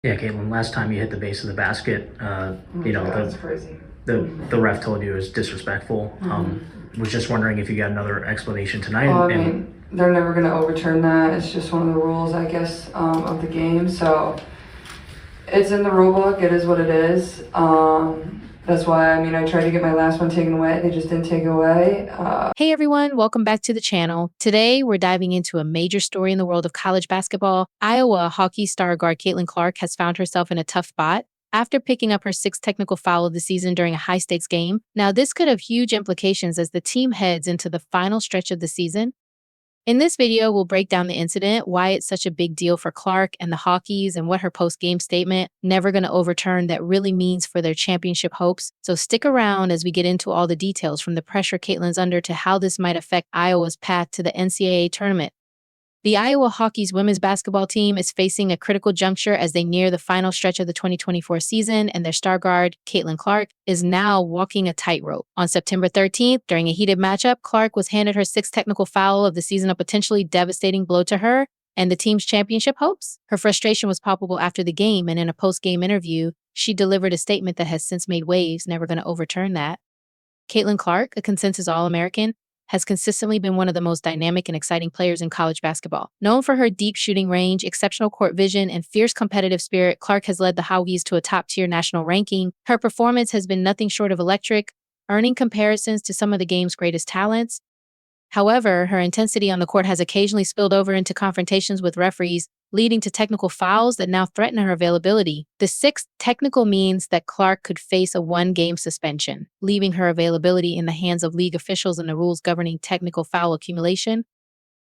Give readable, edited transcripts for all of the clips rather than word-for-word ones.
Yeah, Caitlin, last time you hit the base of the basket, Oh my you know, God, it's the, crazy. the ref told you it was disrespectful. Was just wondering if you got another explanation tonight. Well, I And mean, they're never going to overturn that. It's just one of the rules, I guess, of the game. So it's in the rule book. It is what it is. That's why, I mean, I tried to get my last one taken away. They just didn't take it away. Hey everyone, welcome back to the channel. Today, we're diving into a major story in the world of college basketball. Iowa hockey star guard Caitlin Clark has found herself in a tough spot after picking up her sixth technical foul of the season during a high-stakes game. Now, this could have huge implications as the team heads into the final stretch of the season. In this video, we'll break down the incident, why it's such a big deal for Clark and the Hawkeys, and what her post-game statement, never going to overturn, that really means for their championship hopes. So stick around as we get into all the details, from the pressure Caitlin's under to how this might affect Iowa's path to the NCAA tournament. The Iowa Hockey's women's basketball team is facing a critical juncture as they near the final stretch of the 2024 season, and their star guard, Caitlin Clark, is now walking a tightrope. On September 13th, during a heated matchup, Clark was handed her sixth technical foul of the season, a potentially devastating blow to her and the team's championship hopes. Her frustration was palpable after the game, and in a post-game interview, she delivered a statement that has since made waves, never going to overturn that. Caitlin Clark, a consensus All-American, has consistently been one of the most dynamic and exciting players in college basketball. Known for her deep shooting range, exceptional court vision, and fierce competitive spirit, Clark has led the Hokies to a top-tier national ranking. Her performance has been nothing short of electric, earning comparisons to some of the game's greatest talents. However, her intensity on the court has occasionally spilled over into confrontations with referees, leading to technical fouls that now threaten her availability. The sixth technical means that Clark could face a one-game suspension, leaving her availability in the hands of league officials and the rules governing technical foul accumulation.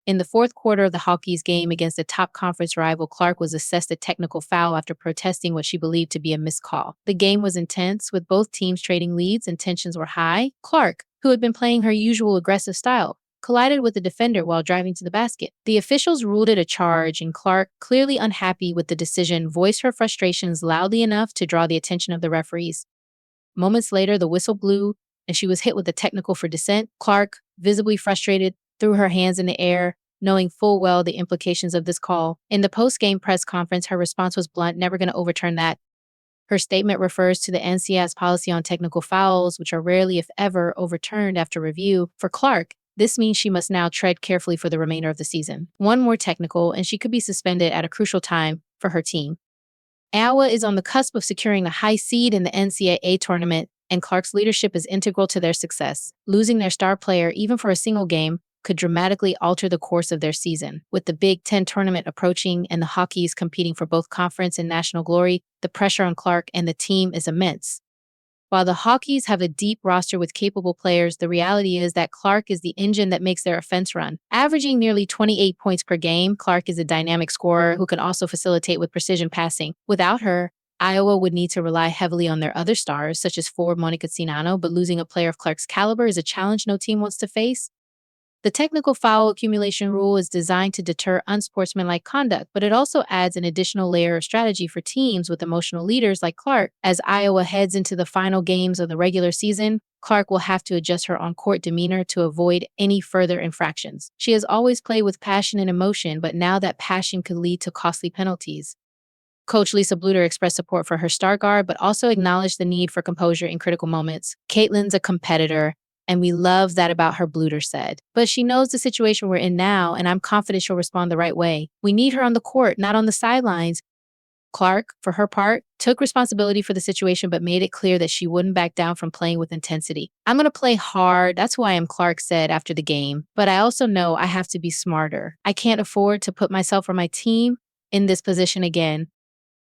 In the fourth quarter of the Hokies game against a top conference rival, Clark was assessed a technical foul after protesting what she believed to be a missed call. The game was intense, with both teams trading leads and tensions were high. Clark, who had been playing her usual aggressive style, collided with the defender while driving to the basket. The officials ruled it a charge, and Clark, clearly unhappy with the decision, voiced her frustrations loudly enough to draw the attention of the referees. Moments later, the whistle blew, and she was hit with a technical for dissent. Clark, visibly frustrated, threw her hands in the air, knowing full well the implications of this call. In the post-game press conference, her response was blunt, never going to overturn that. Her statement refers to the NCAA's policy on technical fouls, which are rarely, if ever, overturned after review. For Clark, this means she must now tread carefully for the remainder of the season. One more technical, and she could be suspended at a crucial time for her team. Iowa is on the cusp of securing a high seed in the NCAA tournament, and Clark's leadership is integral to their success. Losing their star player, even for a single game, could dramatically alter the course of their season. With the Big Ten tournament approaching and the Hawkeys competing for both conference and national glory, the pressure on Clark and the team is immense. While the Hawkeys have a deep roster with capable players, the reality is that Clark is the engine that makes their offense run. Averaging nearly 28 points per game, Clark is a dynamic scorer who can also facilitate with precision passing. Without her, Iowa would need to rely heavily on their other stars, such as forward Monica Cinano, but losing a player of Clark's caliber is a challenge no team wants to face. The technical foul accumulation rule is designed to deter unsportsmanlike conduct, but it also adds an additional layer of strategy for teams with emotional leaders like Clark. As Iowa heads into the final games of the regular season, Clark will have to adjust her on-court demeanor to avoid any further infractions. She has always played with passion and emotion, but now that passion could lead to costly penalties. Coach Lisa Bluter expressed support for her star guard, but also acknowledged the need for composure in critical moments. Caitlin's a competitor, and we love that about her, Bluter said. But she knows the situation we're in now, and I'm confident she'll respond the right way. We need her on the court, not on the sidelines. Clark, for her part, took responsibility for the situation but made it clear that she wouldn't back down from playing with intensity. I'm going to play hard, that's who I am, Clark said after the game. But I also know I have to be smarter. I can't afford to put myself or my team in this position again.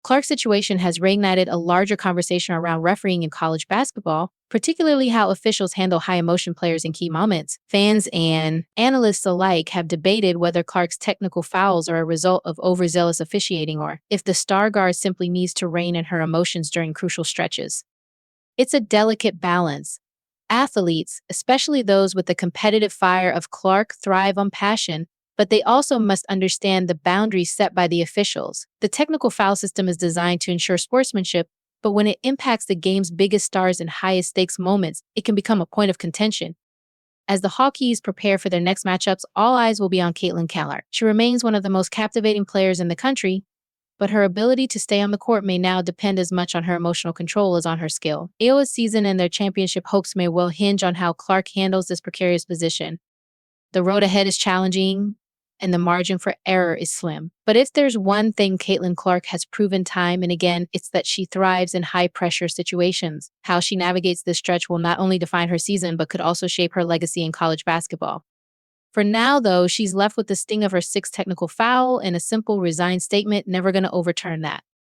Clark's situation has reignited a larger conversation around refereeing in college basketball, particularly how officials handle high-emotion players in key moments. Fans and analysts alike have debated whether Clark's technical fouls are a result of overzealous officiating or if the star guard simply needs to rein in her emotions during crucial stretches. It's a delicate balance. Athletes, especially those with the competitive fire of Clark, thrive on passion, but they also must understand the boundaries set by the officials. The technical foul system is designed to ensure sportsmanship, but when it impacts the game's biggest stars in highest stakes moments, it can become a point of contention. As the Hawkeys prepare for their next matchups, all eyes will be on Caitlin Clark. She remains one of the most captivating players in the country, but her ability to stay on the court may now depend as much on her emotional control as on her skill. Iowa's season and their championship hopes may well hinge on how Clark handles this precarious position. The road ahead is challenging, and the margin for error is slim. But if there's one thing Caitlin Clark has proven time and again, it's that she thrives in high-pressure situations. How she navigates this stretch will not only define her season, but could also shape her legacy in college basketball. For now, though, she's left with the sting of her sixth technical foul and a simple, resigned statement, never going to overturn that.